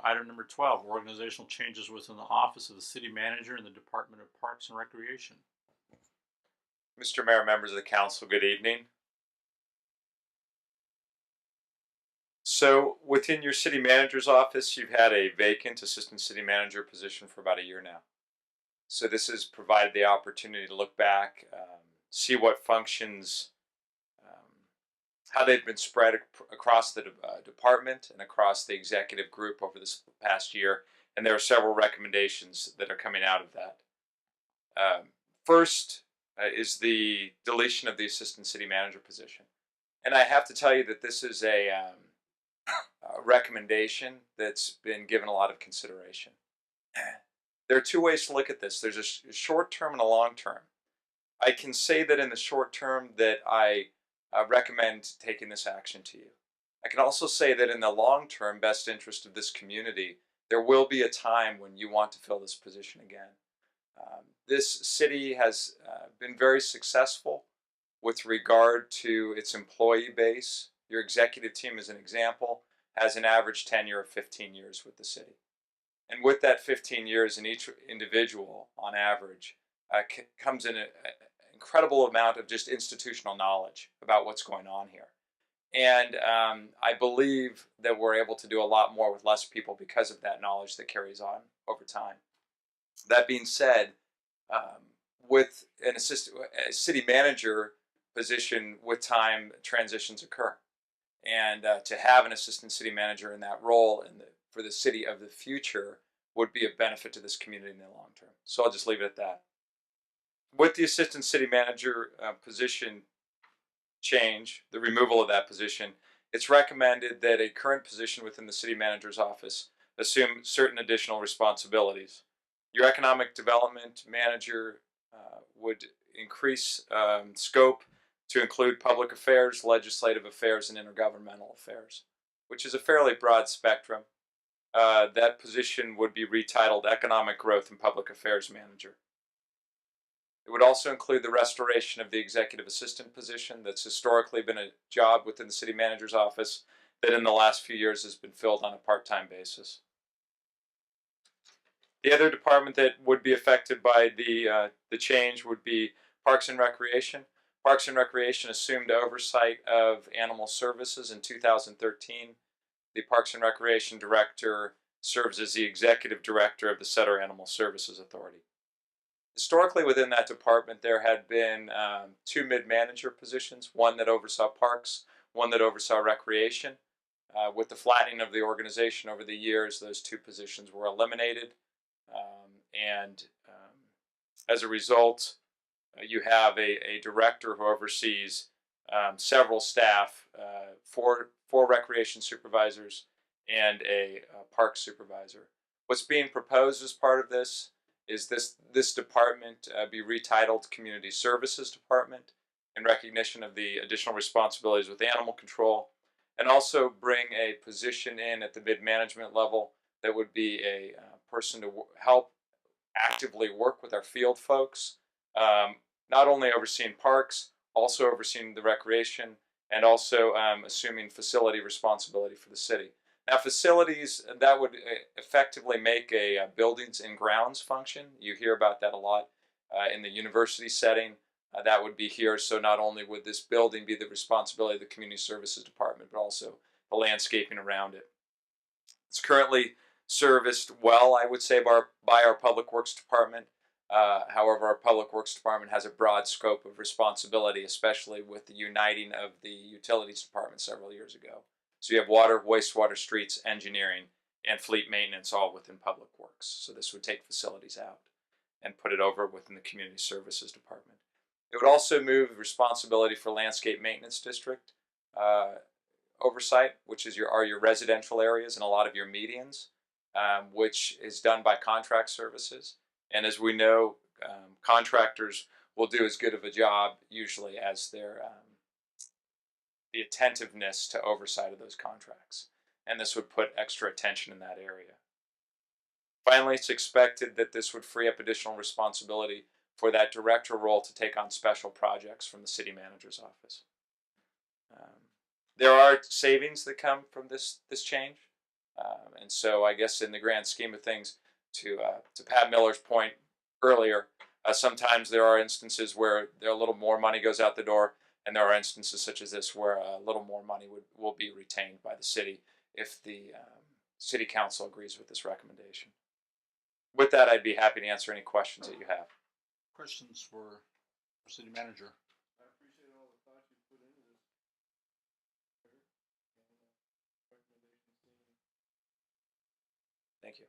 Item number 12, organizational changes within the office of the city manager and the Department of Parks and Recreation. Mr. Mayor, members of the council, good evening. So within your city manager's office, you've had a vacant assistant city manager position for about a year now. So this has provided the opportunity to look back, see what functions, how they've been spread across the department and across the executive group over this past year. And there are several recommendations that are coming out of that. First is the deletion of the assistant city manager position. And I have to tell you that this is a recommendation that's been given a lot of consideration. There are two ways to look at this. There's a short term and a long term. I can say that in the short term that I recommend taking this action to you. I can also say that in the long term best interest of this community, there will be a time when you want to fill this position again. This city has been very successful with regard to its employee base. Your executive team, as an example, has an average tenure of 15 years with the city. And with that 15 years in each individual, on average, comes in an incredible amount of just institutional knowledge about what's going on here. And I believe that we're able to do a lot more with less people because of that knowledge that carries on over time. That being said, with a city manager position, with time, transitions occur. And to have an assistant city manager in that role for the city of the future would be a benefit to this community in the long term. So I'll just leave it at that. With the assistant city manager position change, the removal of that position, it's recommended that a current position within the city manager's office assume certain additional responsibilities. Your economic development manager would increase scope to include public affairs, legislative affairs, and intergovernmental affairs, which is a fairly broad spectrum. That position would be retitled Economic Growth and Public Affairs Manager. It would also include the restoration of the executive assistant position that's historically been a job within the city manager's office that in the last few years has been filled on a part-time basis. The other department that would be affected by the change would be Parks and Recreation. Parks and Recreation assumed oversight of animal services in 2013. The Parks and Recreation Director serves as the Executive Director of the Sutter Animal Services Authority. Historically within that department there had been two mid-manager positions, one that oversaw parks, one that oversaw recreation. With the flattening of the organization over the years, those two positions were eliminated. And as a result, you have a director who oversees several staff, four recreation supervisors and a park supervisor. What's being proposed as part of this is this department be retitled Community Services Department in recognition of the additional responsibilities with animal control, and also bring a position in at the mid-management level that would be a person to help actively work with our field folks, not only overseeing parks, also overseeing the recreation, and also assuming facility responsibility for the city. Now facilities, that would effectively make a buildings and grounds function. You hear about that a lot in the university setting. That would be here, so not only would this building be the responsibility of the Community Services Department, but also the landscaping around it. It's currently serviced well, I would say, by our Public Works Department. However, our Public Works Department has a broad scope of responsibility, especially with the uniting of the Utilities Department several years ago. So you have water, wastewater, streets, engineering, and fleet maintenance all within Public Works. So this would take facilities out and put it over within the Community Services Department. It would also move responsibility for Landscape Maintenance District oversight, which is your residential areas and a lot of your medians, which is done by contract services. And as we know, contractors will do as good of a job usually as their the attentiveness to oversight of those contracts. And this would put extra attention in that area. Finally, it's expected that this would free up additional responsibility for that director role to take on special projects from the city manager's office. There are savings that come from this change. And so I guess in the grand scheme of things, to Pat Miller's point earlier, sometimes there are instances where there a little more money goes out the door, and there are instances such as this where a little more money will be retained by the city if the city council agrees with this recommendation. With that, I'd be happy to answer any questions that you have. Questions for city manager? I appreciate all the thought you put into this. Thank you.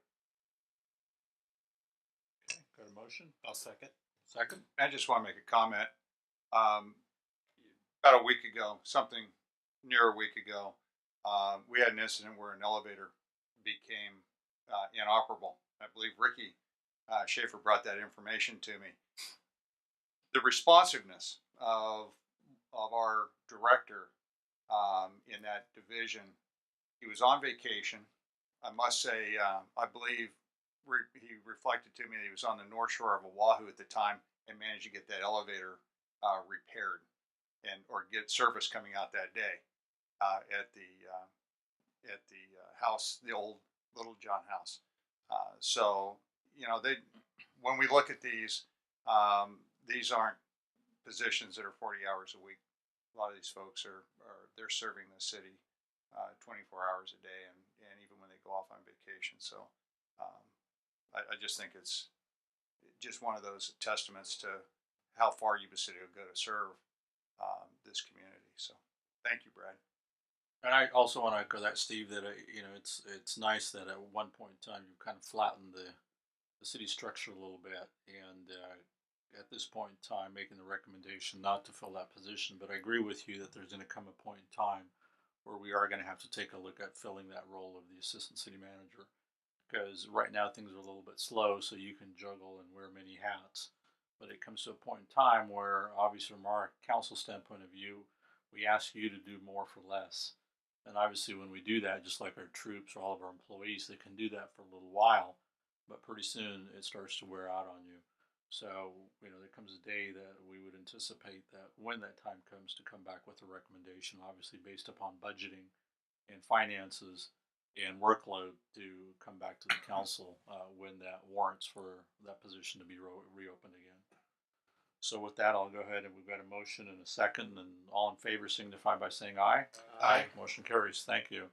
Okay, got a motion? I'll second. Second? I just want to make a comment. About a week ago, something near a week ago, we had an incident where an elevator became inoperable. I believe Ricky Schaefer brought that information to me. The responsiveness of our director in that division, he was on vacation. I must say, I believe he reflected to me that he was on the North Shore of Oahu at the time and managed to get that elevator repaired or get service coming out that day at the house, the old Little John house. So when we look at these aren't positions that are 40 hours a week. A lot of these folks they're serving the city 24 hours a day, and even when they go off on vacation. So I just think it's just one of those testaments to how far Yuba City will go to serve this community. So thank you, Brad. And I also want to echo that, Steve, that it's nice that at one point in time you kind of flattened the city structure a little bit, and at this point in time making the recommendation not to fill that position. But I agree with you that there's going to come a point in time where we are going to have to take a look at filling that role of the assistant city manager, because right now things are a little bit slow, so you can juggle and wear many hats. But it comes to a point in time where, obviously from our council standpoint of view, we ask you to do more for less. And obviously when we do that, just like our troops or all of our employees, they can do that for a little while, but pretty soon it starts to wear out on you. So, there comes a day that we would anticipate that when that time comes to come back with a recommendation, obviously based upon budgeting and finances and workload, to come back to the council when that warrants for that position to be reopened again. So with that, I'll go ahead, and we've got a motion and a second, and all in favor signify by saying aye. Aye. Motion carries. Thank you.